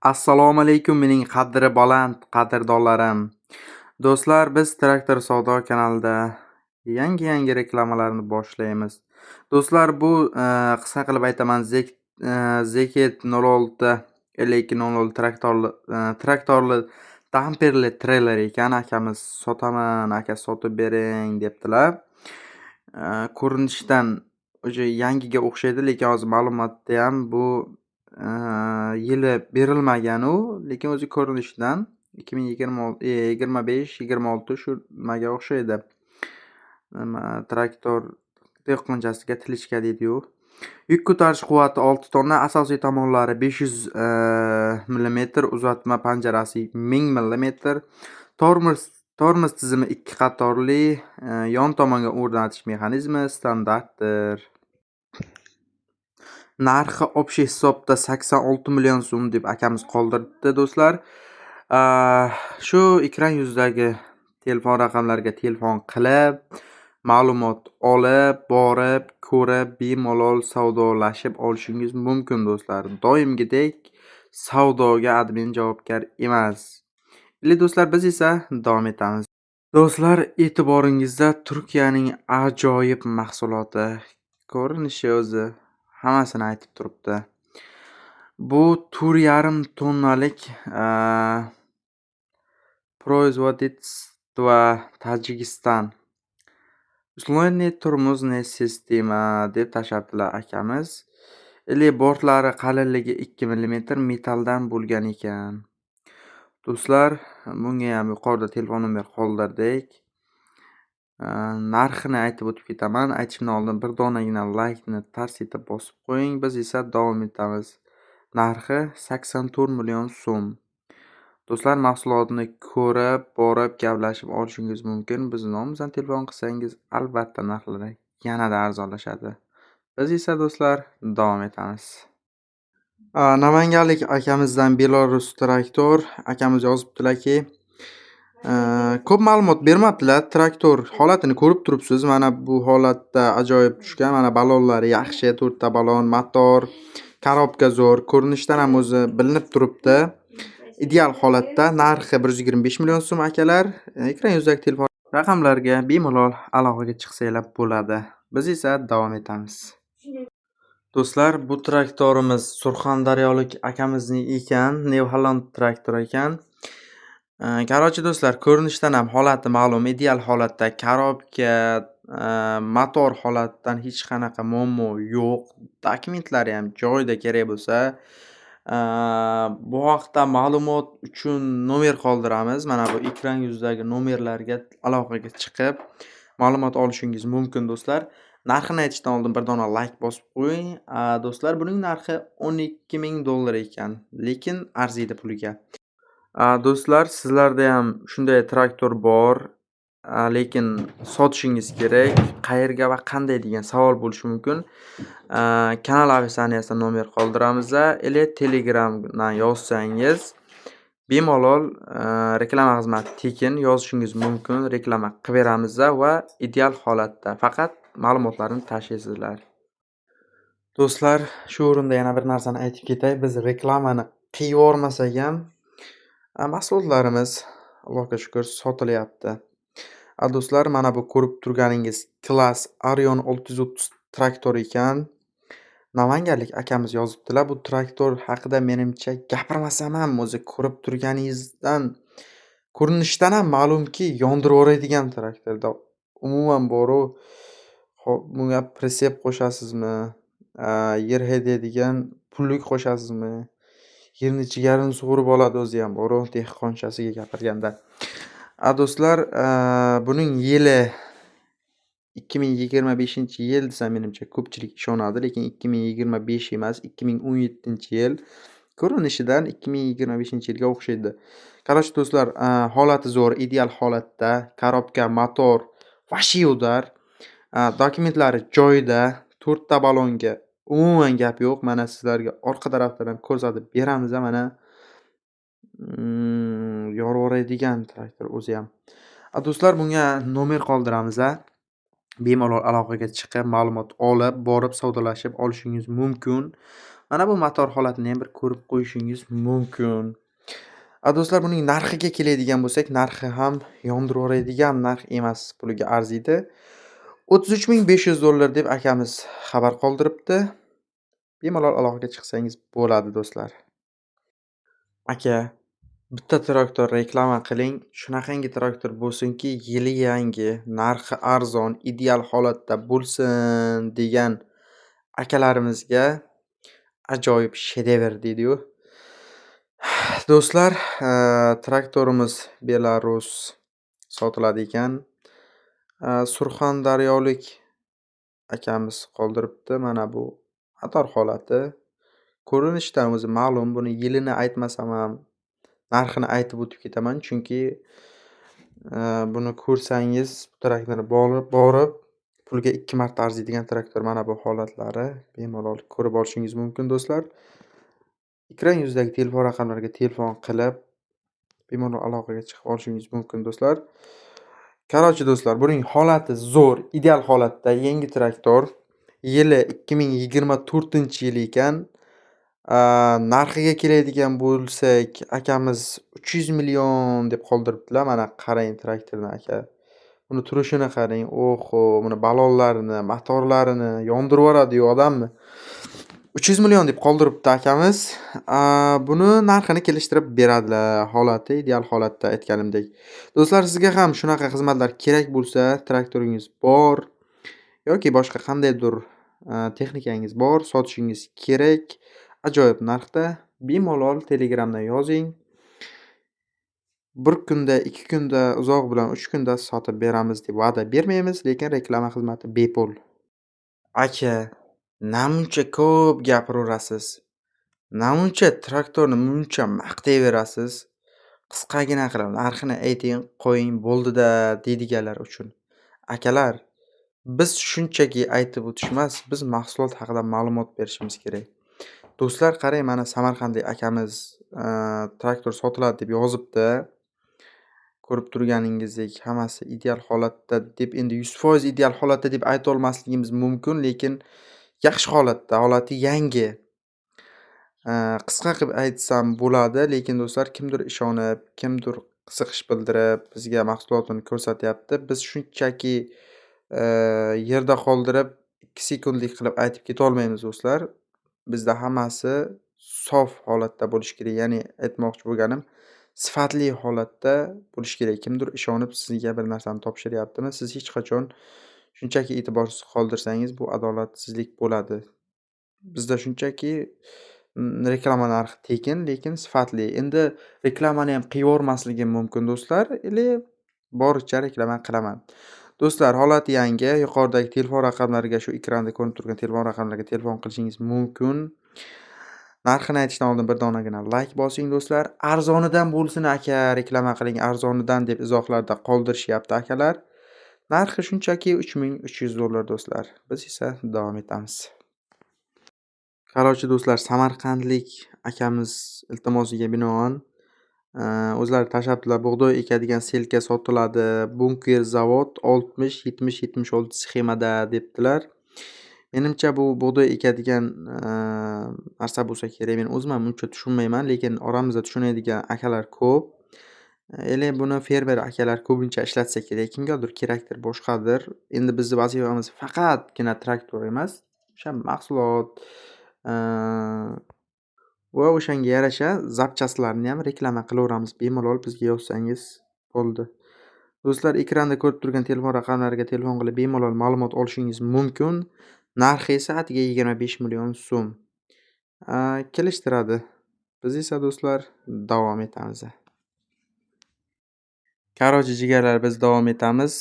Assalomu alaykum mening qadri baland qadrdonlarim. Do'stlar, biz Traktor Savdo kanalida yangi reklamalarni boshlaymiz. Do'stlar, bu qisqa qilib aytaman, Zeket 06 5200 traktorli damperli treyler ekan. Akamiz sotaman, aka sotib bering debdilar. Ko'rinishidan o'sha yangiga o'xshaydi, lekin hozir ma'lumotda ham bu yili berilmagan u, lekin o'zi ko'rinishidan 2025-26 shu nimaga o'xshaydi. Traktor dehqonchasiga tilichka deydi-yu. Yuk ko'tarish quvvati 6 tonna, asosiy tomonlari 500 millimetr, uzatma panjarasi 1000 millimetr, tormoz tizimi 2 qatorli, yon tomonga o'rnatish mexanizmi standartdir. Narxi общий hisobda 86 million so'm deb akamiz qoldiribdi do'stlar. Shu ekran yuzidagi telefon raqamlariga telefon qilib, ma'lumot olib, borib, ko'rib, bemalol savdolashib olishingiz mumkin do'stlar. Doimgidek savdoga admin javobgar emas. Do'stlar, biz esa davom etamiz. Do'stlar, e'tiboringizda Turkiyaning ajoyib mahsuloti. Ko'rinishi o'zi hammasini aytib turibdi. Bu 4,5 tonnalik производительство Tojikiston. Условный tormozный sistema deb tashabdilar akamiz. Bortlari qalinligi 2 millimetr metalldan bo'lgan ekan. Do'stlar, bunga ham yuqorida telefon nomer qoldirdik. Narxini aytib o'tib ketaman. Aytishimdan oldin bir donagina laykni tars etib bosib qo'ying. Biz esa davom etamiz. Narxi 84 million so'm. Do'stlar, mahsulotni ko'rib, borib, gaplashib olishingiz mumkin. Biz nomimizdan telefon qilsangiz, albatta narxlari yanada arzonlashadi. Biz esa do'stlar davom etamiz. Namanganlik akamizdan Belarus traktor akamiz yozibdilarki, ko'p ma'lumot bermabdilar. Traktor holatini ko'rib turibsiz. Mana bu holatda ajoyib tushgan. Mana balonlari yaxshi, 4 ta balon, motor, korobka zo'r. Ko'rinishdan ham o'zi bilinib turibdi. Ideal holatda. Narxi 125 million so'm akalar. Ekran yuzidagi telefon raqamlariga bemalol aloqaga chiqsanglar bo'ladi. Biz esa davom etamiz. Do'stlar, bu traktorimiz surxondaryolik akamizning ekan, New Holland traktor ekan. Qarochi do'stlar, ko'rinishdan ham holati ma'lum, ideal holatda, korobka, motor holatidan hech qanaqa muammo yo'q. Dokumentlari ham joyida kerak bo'lsa, bu haqda ma'lumot uchun nomer qoldiramiz. Mana bu ekran yuzidagi nomerlarga aloqaga chiqib ma'lumot olishingiz mumkin do'stlar. Narxini aytishdan oldin bir dona like bosib qo'ying. Do'stlar, buning narxi $12,000 ekan, lekin arziydi puliga. Do'stlar, sizlarda ham shunday traktor bor, lekin sotishingiz kerak, qayerga va qanday degan savol bo'lishi mumkin. Kanal opisiyaniyasida nomer qoldiramiz Telegramdan yozsangiz bemalol reklama xizmati tekin yozishingiz mumkin. Reklama qilib beramiz va ideal holatda faqat ma'lumotlarni tashlaysizlar. Do'stlar, shu o'rinda yana bir narsani aytib ketay. Biz reklamani qilib yormasak ham mahsulotlarimiz Allohga shukr sotilyapti. Do'stlar, mana bu ko'rib turganingiz Class Arion 630 traktor ekan. Namanganlik akamiz yozibdilar. Bu traktor haqida menimcha gapirmasam ham o'zi ko'rib turganingizdan, ko'rinishdan ham ma'lumki, yondirib yuboradigan traktorda umuman boru. Bunga pritsep qo'shasizmi? Yer haydaydigan pullik qo'shasizmi? Yerni jigarini sug'urib oladi o'zi ham boru, dehqonchasiga gapirganda. Do'stlar, buning yili 2025-yil desam menimcha ko'pchilik ishonadi, lekin 2025 emas, 2017-yil. Ko'rinishidan 2025-yilga o'xshaydi. Qarochi do'stlar, holati zo'r, ideal holatda, korobka, motor vashiyudar. Dokumentlari joyida, 4 ta balonga umuman gap yo'q. Mana sizlarga orqa tarafdan ham ko'rsatib beramiz mana. Yorvoradigan traktor o'zi ham. Do'stlar, bunga nomer qoldiramiz Bemalol aloqaga chiqib, ma'lumot olib, borib savdolashib olishingiz mumkin. Mana bu motor holatini ham bir ko'rib qo'yishingiz mumkin. Do'stlar, buning narxiga keladigan bo'lsak, narxi ham yondirib yuboradigan narx emas, puliga arziydi. $33,500 deb akamiz xabar qoldiribdi. Bemalol aloqaga chiqsangiz bo'ladi do'stlar. Aka, bitta traktor reklama qiling. Shunaqangi traktor bo'lsinki, yili yangi, narxi arzon, ideal holatda bo'lsin degan akalarimizga ajoyib shedevr deydi-yu. Do'stlar, traktorimiz Belarus sotiladi ekan. Surxondaryolik akamiz qoldiribdi. Mana bu motor holati. Ko'rinishdan o'zi ma'lum. Buni yilini aytmasam ham narxini aytib o'tib ketaman. Chunki buni ko'rsangiz bu traktorni borib pulga 2 marta arziydigan traktor. Mana bu holatlari bemalol ko'rib olishingiz mumkin do'stlar. Ekran yuzidagi telefon raqamlariga telefon qilib bemalol aloqaga chiqib olishingiz mumkin do'stlar. Qarochi do'stlar, buning holati zo'r, ideal holatda yangi traktor. Yili 2024-yil ekan. Narxiga keladigan bo'lsak, akamiz 300 million deb qoldiribdilar. Mana qarang traktorni aka. Buni turishini qarang. Oho, buni balonlarini, motorlarini yondirib yuboradi-yu odamni. 300 million deb qoldiribdi akamiz. Buni narxini kelishtirib beradilar. Holati ideal holatda aytganimdek. Do'stlar, sizga ham shunaqa xizmatlar kerak bo'lsa, traktoringiz bor yoki boshqa qandaydir texnikangiz bor, sotishingiz kerak, ajoyib narxda bemalol Telegramdan yozing. 1 kunda, 2 kunda, uzoq bilan 3 kunda sotib beramiz deb va'da bermaymiz, lekin reklama xizmati bepul. Aka, namuncha ko'p gapiraverasiz? Namuncha traktorni muncha maqtayverasiz? Qisqagina qilib narxini ayting, qo'ying bo'ldi-da deydiganlar uchun. Akalar, biz shunchaki aytib o'tish emas, biz mahsulot haqida ma'lumot berishimiz kerak. Do'stlar, qarang, mana Samarqandlik akamiz traktor sotiladi deb yozibdi. Ko'rib turganingizdek, hammasi ideal holatda deb, endi 100% ideal holatda deb ayta olmasligimiz mumkin, lekin yaxshi holatda, holati yangi. Qisqa qilib aytsam bo'ladi, lekin do'stlar, kimdir ishonib, kimdir qiziqish bildirib bizga mahsulotini ko'rsatyapti. Biz shunchaki yerda qoldirib 2 sekundlik qilib aytib keta olmaymiz do'stlar. Bizda hammasi sof holatda bo'lishi kerak. Ya'ni aytmoqchi bo'lganim, sifatli holatda bo'lishi kerak. Kimdir ishonib sizga bir narsani topshiryaptimi, siz hech qachon shunchaki e'tiborsiz qoldirsangiz, bu adolatsizlik bo'ladi. Bizda shunchaki reklama narxi tekin, lekin sifatli. Endi reklamani ham qilib mumkin do'stlar, boricha reklama qilaman. Do'stlar, holati yangi. Yuqoridagi telefon raqamlariga, shu ekranda ko'rinib turgan telefon raqamlariga telefon qilishingiz mumkin. Narxini aytishdan oldin bir donagina like bosing do'stlar. Arzonidan bo'lsin aka, reklama qiling, arzonidan deb izohlarda qoldirishyapti akalar. Narxi shunchaki $3300 do'stlar. Biz esa davom etamiz. Qarochi do'stlar, Samarqandlik akamiz iltimosiga binoan o'zlari tashabdilar, bug'doy ekadigan selka sotiladi. Bunker zavod 60-70-76 sxemada debdilar. Menimcha bu bug'doy ekadigan narsa bo'lsa kerak. Men o'zim ham uncha tushunmayman, lekin oramizda tushunadigan akalar ko'p. Buni fermer akalar ko'pincha ishlatsa kerak. Kimgadir kerakdir, boshqadir. Endi bizning vazifamiz faqatgina traktor emas, o'sha mahsulot va o'shanga yarasha zapchastlarni ham reklama qilaveramiz. Bemalol bizga yozsangiz bo'ldi. Do'stlar, ekranda ko'rib turgan telefon raqamlariga telefon qilib bemalol ma'lumot olishingiz mumkin. Narxi esa atiga 25 million so'm. Kelishtiradi. Biz esa do'stlar davom etamiz. Qarochi jigarlar, biz davom etamiz.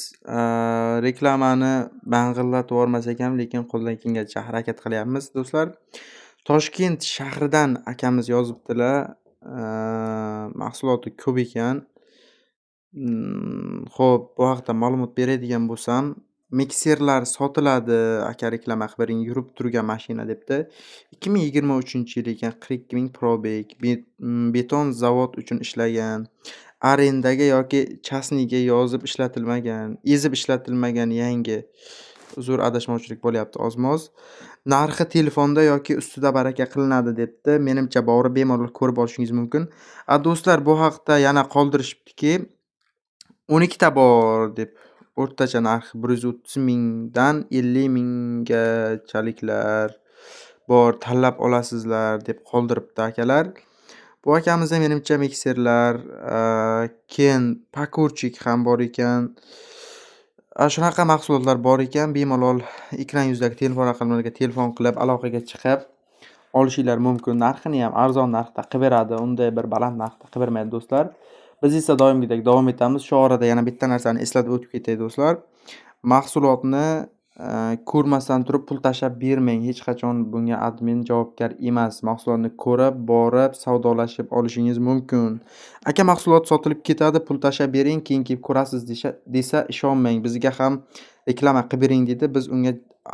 Reklamani bang'illatib yubormasak ham, lekin qo'ldan kelgancha harakat qilyapmiz do'stlar. Toshkent shahridan akamiz yozibdilar. Mahsuloti ko'p ekan. Xo'p, bu haqda ma'lumot beradigan bo'lsam, mikserlar sotiladi aka, reklama qilib bering, yurib turgan mashina debdi. 2023-yil ekan, 42 ming probeg, beton zavod uchun ishlagan. Arendaga yoki chasniga yozib ishlatilmagan, ezib ishlatilmagan yangi. Uzr, adashmovchilik bo'lyapti ozmoz. narxi telefonda yoki ustida baraka qilinadi debdi. Menimcha borib bemalol ko'rib olishingiz mumkin. Do'stlar, bu haqda yana qoldirishibdiki, 12 ta bor deb. O'rtacha narxi 130 mingdan 50 minggachaliklar bor, tanlab olasizlar deb qoldiribdi akalar. Bu akamizda menimcha mikserlar, keyin pakurchik ham bor ekan. Shunaqa mahsulotlar bor ekan. Bemalol ekran yuzidagi telefon raqamlariga telefon qilib, aloqaga chiqib olishinglar mumkin. Narxini ham arzon narxda qilib beradi. Unday bir baland narxda qilib bermaydi do'stlar. Biz esa doimgidek davom etamiz. Shu orada yana bitta narsani eslatib o'tib ketay do'stlar. Mahsulotni ko'rmasdan turib pul tashlab bermang. Hech qachon bunga admin javobgar emas. Mahsulotni ko'rib, borib, savdolashib olishingiz mumkin. Aka, mahsulot sotilib ketadi, pul tashlab bering, keyin kelib ko'rasiz desa ishonmang. Bizga ham reklama qilib bering deydi. Biz unga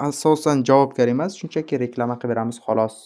asosan javobgar emas, shunchaki reklama qilib beramiz xolos.